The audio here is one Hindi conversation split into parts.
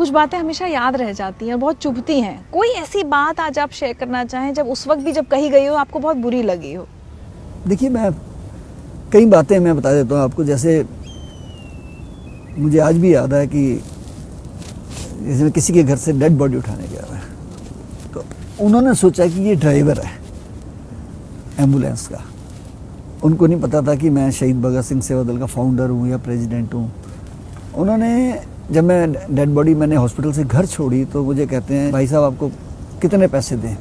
कुछ बातें हमेशा याद रह जाती हैं और बहुत चुभती हैं। कोई ऐसी बात आज आप शेयर करना चाहें जब उस वक्त भी जब कही गई हो आपको बहुत बुरी लगी हो? देखिए, मैं कई बातें मैं बता देता हूँ आपको। जैसे मुझे आज भी याद है कि जैसे मैं किसी के घर से डेड बॉडी उठाने गया था, तो उन्होंने सोचा कि ये ड्राइवर है एम्बुलेंस का। उनको नहीं पता था कि मैं शहीद भगत सिंह सेवा दल का फाउंडर हूँ या प्रेसिडेंट हूँ। उन्होंने, जब मैं डेड बॉडी मैंने हॉस्पिटल से घर छोड़ी तो मुझे कहते हैं, भाई साहब आपको कितने पैसे दें?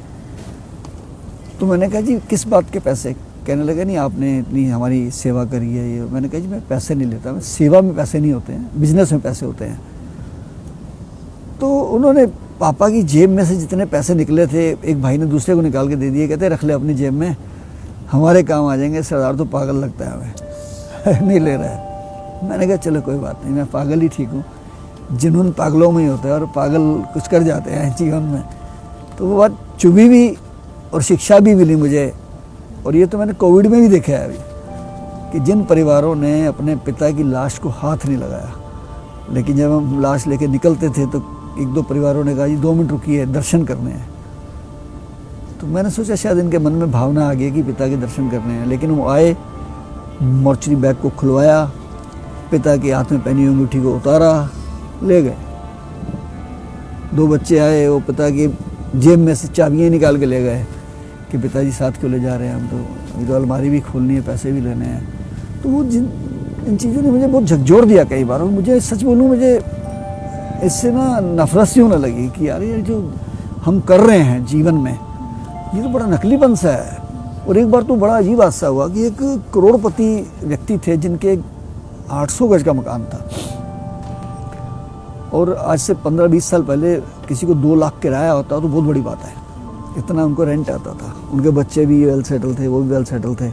तो मैंने कहा जी किस बात के पैसे? कहने लगे नहीं आपने इतनी हमारी सेवा करी है ये। मैंने कहा जी मैं पैसे नहीं लेता, मैं सेवा में पैसे नहीं होते हैं, बिजनेस में पैसे होते हैं। तो उन्होंने पापा की जेब में से जितने पैसे निकले थे एक भाई ने दूसरे को निकाल के दे दिए। कहते रख ले अपनी जेब में, हमारे काम आ जाएंगे। सरदार तो पागल लगता है हमें नहीं ले रहा है। मैंने कहा चलो कोई बात नहीं, मैं पागल ही ठीक हूँ। जुनून पागलों में ही होता है और पागल कुछ कर जाते हैं जीवन में। तो वो बात चुभी भी और शिक्षा भी मिली मुझे। और ये तो मैंने कोविड में भी देखा है अभी कि जिन परिवारों ने अपने पिता की लाश को हाथ नहीं लगाया, लेकिन जब हम लाश लेके निकलते थे तो एक दो परिवारों ने कहा जी 2 मिनट रुकिए, दर्शन करने हैं। तो मैंने सोचा शायद इनके मन में भावना आ गई कि पिता के दर्शन करने हैं। लेकिन वो आए, मोर्चरी बैग को खुलवाया, पिता के हाथ में पहनी हुई अंगूठी को उतारा, ले गए। 2 बच्चे आए, वो पिता की जेब में से चाबियाँ निकाल के ले गए कि पिताजी साथ क्यों ले जा रहे हैं, हम तो अभी तो अलमारी भी खोलनी है, पैसे भी लेने हैं। तो वो इन चीज़ों ने मुझे बहुत झकझोर दिया कई बार। और मुझे सच बोलूँ, मुझे इससे ना नफरत सी होने लगी कि यार ये जो हम कर रहे हैं जीवन में, ये तो बड़ा नकलीपन सा है। और एक बार तो बड़ा अजीब हादसा हुआ कि एक करोड़पति व्यक्ति थे जिनके 800 गज का मकान था, और आज से 15-20 साल पहले किसी को 2 लाख किराया होता तो बहुत बड़ी बात है, इतना उनको रेंट आता था। उनके बच्चे भी वेल सेटल थे, वो भी वेल सेटल थे।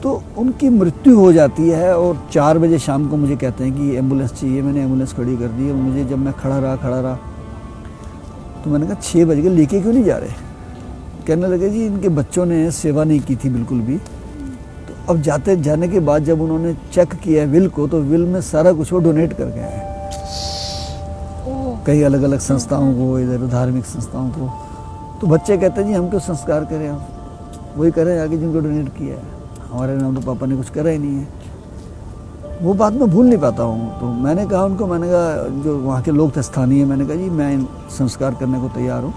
तो उनकी मृत्यु हो जाती है और 4 बजे शाम को मुझे कहते हैं कि एम्बुलेंस चाहिए। मैंने एम्बुलेंस खड़ी कर दी। और मुझे, जब मैं खड़ा रहा तो मैंने कहा 6 बज गए, लेके क्यों नहीं जा रहे? कहने लगे जी इनके बच्चों ने सेवा नहीं की थी बिल्कुल भी। तो अब जाने के बाद जब उन्होंने चेक किया विल को, तो विल में सारा कुछ वो डोनेट कर गए हैं कई अलग अलग संस्थाओं को, इधर धार्मिक संस्थाओं को। तो बच्चे कहते हैं जी हम क्यों संस्कार करें, हम वही करें आगे जिनको डोनेट किया है, हमारे नाम तो पापा ने कुछ करा ही नहीं है। वो बात मैं भूल नहीं पाता हूँ। तो मैंने कहा उनको, मैंने कहा जो वहाँ के लोग थे स्थानीय, मैंने कहा जी मैं संस्कार करने को तैयार हूँ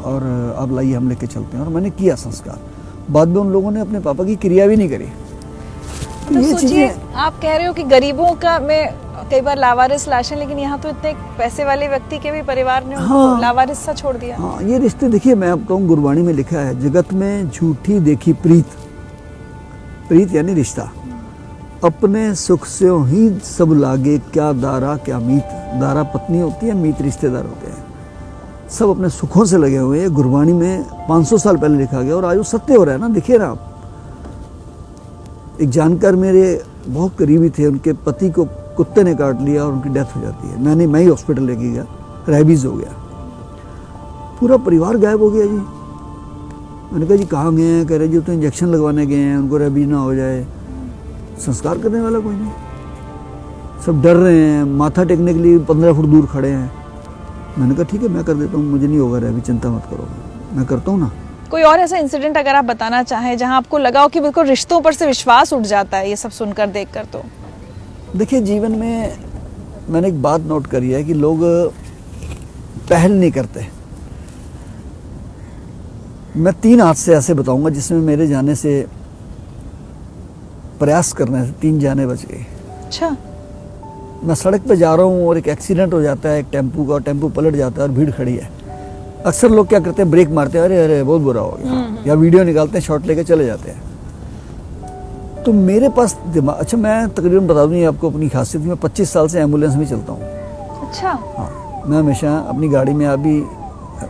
और आप लाइए हम लेके चलते हैं। और मैंने किया संस्कार। बाद में उन लोगों ने अपने पापा की क्रिया भी नहीं करी। तो ये सोचिए, आप कह रहे हो कि गरीबों का में कई बार लावारिस लाशें, लेकिन यहाँ तो इतने पैसे वाले व्यक्ति के भी परिवार ने उनको लावारिस सा छोड़ दिया। हाँ, ये रिश्ते देखिए, मैं आपको कहूँ गुरबाणी में लिखा है, जगत में झूठी देखी प्रीत, प्रीत यानी रिश्ता, अपने सुख से ही सब लागे, क्या दारा क्या मीत। दारा पत्नी होती है, मीत रिश्तेदार होते हैं। सब अपने सुखों से लगे हुए हैं। गुरबाणी में 500 साल पहले लिखा गया और आज वो सत्य हो रहा है ना। देखिए ना आप, एक जानकार मेरे बहुत करीबी थे, उनके पति को कुत्ते ने काट लिया और उनकी डेथ हो जाती है। मैं ही हॉस्पिटल लेके गया, रेबीज हो गया, पूरा परिवार गायब हो गया जी। मैंने कहा जी कहाँ गए हैं? कह रहे जी तो इंजेक्शन लगवाने गए हैं, उनको रेबीज ना हो जाए। संस्कार करने वाला कोई नहीं, सब डर रहे हैं, माथा टेकने के लिए 15 फुट दूर खड़े हैं। मैंने कहा ठीक है मैं कर देता हूँ, मुझे नहीं होगा रेबीज, चिंता मत करो, मैं करता हूँ ना। कोई और ऐसा इंसिडेंट अगर आप बताना चाहें जहां आपको लगा हो कि बिल्कुल रिश्तों पर से विश्वास उठ जाता है ये सब सुनकर देखकर? तो देखिए, जीवन में मैंने एक बात नोट करी है कि लोग पहल नहीं करते। मैं 3 हादसे ऐसे बताऊंगा जिसमें मेरे जाने से, प्रयास करने से 3 जाने बच गई। अच्छा। मैं सड़क पे जा रहा हूँ और एक एक्सीडेंट हो जाता है एक टेम्पू का, टेम्पू पलट जाता है और भीड़ खड़ी है। अक्सर लोग क्या करते हैं, ब्रेक मारते हैं, अरे अरे बहुत बुरा हो गया, या वीडियो निकालते हैं, शॉट लेके चले जाते हैं। तो मेरे पास दिमाग, अच्छा मैं तकरीबन बता दूँ आपको अपनी खासियत, मैं 25 साल से एम्बुलेंस में चलता हूँ। अच्छा। हाँ, मैं हमेशा अपनी गाड़ी में, अभी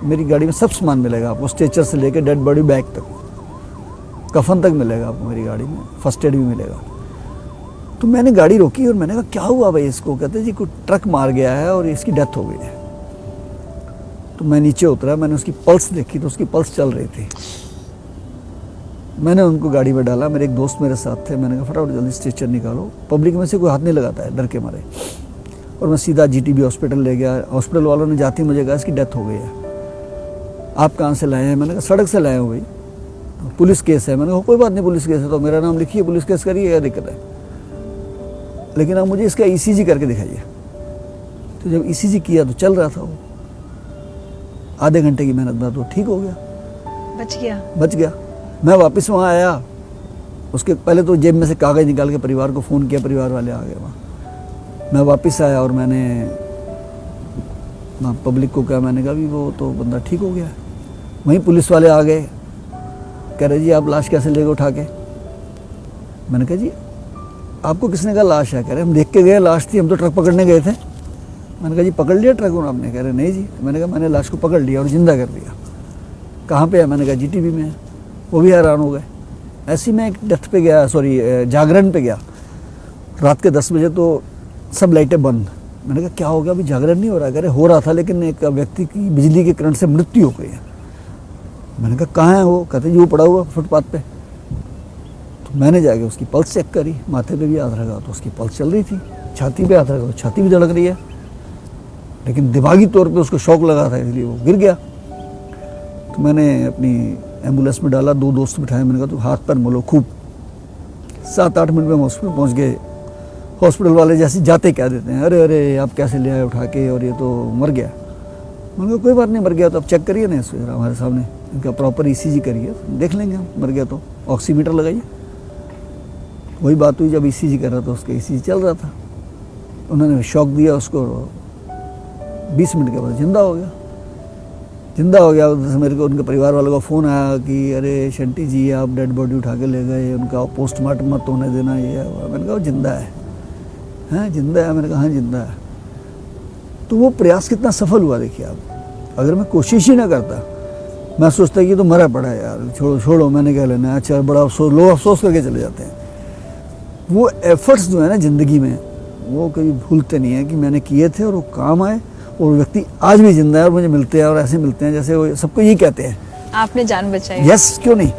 मेरी गाड़ी में सब सामान मिलेगा आपको, स्ट्रेचर से लेकर डेड बॉडी बैग तक, कफन तक मिलेगा आपको मेरी गाड़ी में, फर्स्ट एड भी मिलेगा। तो मैंने गाड़ी रोकी और मैंने कहा क्या हुआ भाई इसको? कहते जी कोई ट्रक मार गया है और इसकी डेथ हो गई है। तो मैं नीचे उतरा, मैंने उसकी पल्स देखी तो उसकी पल्स चल रही थी। मैंने उनको गाड़ी में डाला, मेरे एक दोस्त मेरे साथ थे, मैंने कहा फटाफट जल्दी स्ट्रेचर निकालो। पब्लिक में से कोई हाथ नहीं लगाता है, डर के मारे। और मैं सीधा जीटीबी हॉस्पिटल ले गया। हॉस्पिटल वालों ने जाते ही मुझे कहा इसकी डेथ हो गई है। आप कहाँ से लाए हैं? मैंने कहा सड़क से लाए हो भाई, पुलिस केस है। मैंने कहा कोई बात नहीं, पुलिस केस है तो मेरा नाम लिखिए, पुलिस केस करिए, क्या दिक्कत है, लेकिन आप मुझे इसका ईसीजी करके दिखाइए। तो जब ईसीजी किया तो चल रहा था वो, आधे घंटे की मेहनत बाद वो ठीक हो गया, बच गया। मैं वापस वहाँ आया, उसके पहले तो जेब में से कागज़ निकाल के परिवार को फ़ोन किया, परिवार वाले आ गए वहाँ। मैं वापस आया और मैंने पब्लिक को कहा, मैंने कहा भी वो तो बंदा ठीक हो गया है। वहीं पुलिस वाले आ गए, कह रहे जी आप लाश कैसे ले गए उठा के? मैंने कहा जी आपको किसने कहा लाश है? कह रहे हम देख के गए, लाश थी, हम तो ट्रक पकड़ने गए थे। मैंने कहा जी पकड़ लिया ट्रक आपने? कह रहे नहीं जी। मैंने कहा मैंने लाश को पकड़ लिया और ज़िंदा कर दिया। कहाँ पे है? मैंने कहा जीटीबी में है। वो भी हैरान हो गए। ऐसे ही मैं एक डेथ पे गया, जागरण पे गया, रात के 10 बजे, तो सब लाइटें बंद। मैंने कहा क्या हो गया? अभी जागरण नहीं हो रहा? कह रहे हो रहा था, लेकिन एक व्यक्ति की बिजली के करंट से मृत्यु हो गई है। मैंने कहा कहाँ है वो? कहते जी वो पड़ा हुआ फुटपाथ पे। तो मैंने जाके उसकी पल्स चेक करी, माथे पे भी हाथ रखा तो उसकी पल्स चल रही थी, छाती पे हाथ रखा तो छाती भी धड़क रही है, लेकिन दिमागी तौर पे उसको शौक लगा था इसलिए वो गिर गया। तो मैंने अपनी एम्बुलेंस में डाला, 2 दोस्त बिठाए, मैंने कहा तो हाथ पैर मलो खूब। 7-8 मिनट में हम हॉस्पिटल पहुँच गए। हॉस्पिटल वाले जैसे जाते कह देते हैं अरे अरे आप कैसे ले आए उठा के, और ये तो मर गया। मैंने कहा कोई बात नहीं, मर गया तो अब चेक करिए ना इसको जरा हमारे सामने, इनका प्रॉपर ईसीजी करिए, देख लेंगे हम, मर गया तो ऑक्सीमीटर लगाइए। वही बात हुई, जब ईसीजी कर रहा था उसका ईसीजी चल रहा था, उन्होंने शॉक दिया उसको, 20 मिनट के बाद जिंदा हो गया। उधर से मेरे को उनके परिवार वालों का फ़ोन आया कि अरे शंटी जी आप डेड बॉडी उठा के ले गए, उनका पोस्टमार्टम मत होने देना, ये है। मैंने कहा वो जिंदा है। हैं जिंदा है? मैंने कहा हाँ जिंदा है। तो वो प्रयास कितना सफल हुआ देखिए आप। अगर मैं कोशिश ही ना करता, मैं सोचता कि तो मरा पड़ा है यार, छोड़ो मैंने क्या लेना है, अच्छा बड़ा अफसोस, लोग अफसोस करके चले जाते हैं। वो एफर्ट्स जो है ना ज़िंदगी में, वो कभी भूलते नहीं है कि मैंने किए थे और वो काम आए, और व्यक्ति आज भी जिंदा है और मुझे मिलते हैं और ऐसे मिलते हैं जैसे वो सबको यही कहते हैं आपने जान बचाई। यस, क्यों नहीं।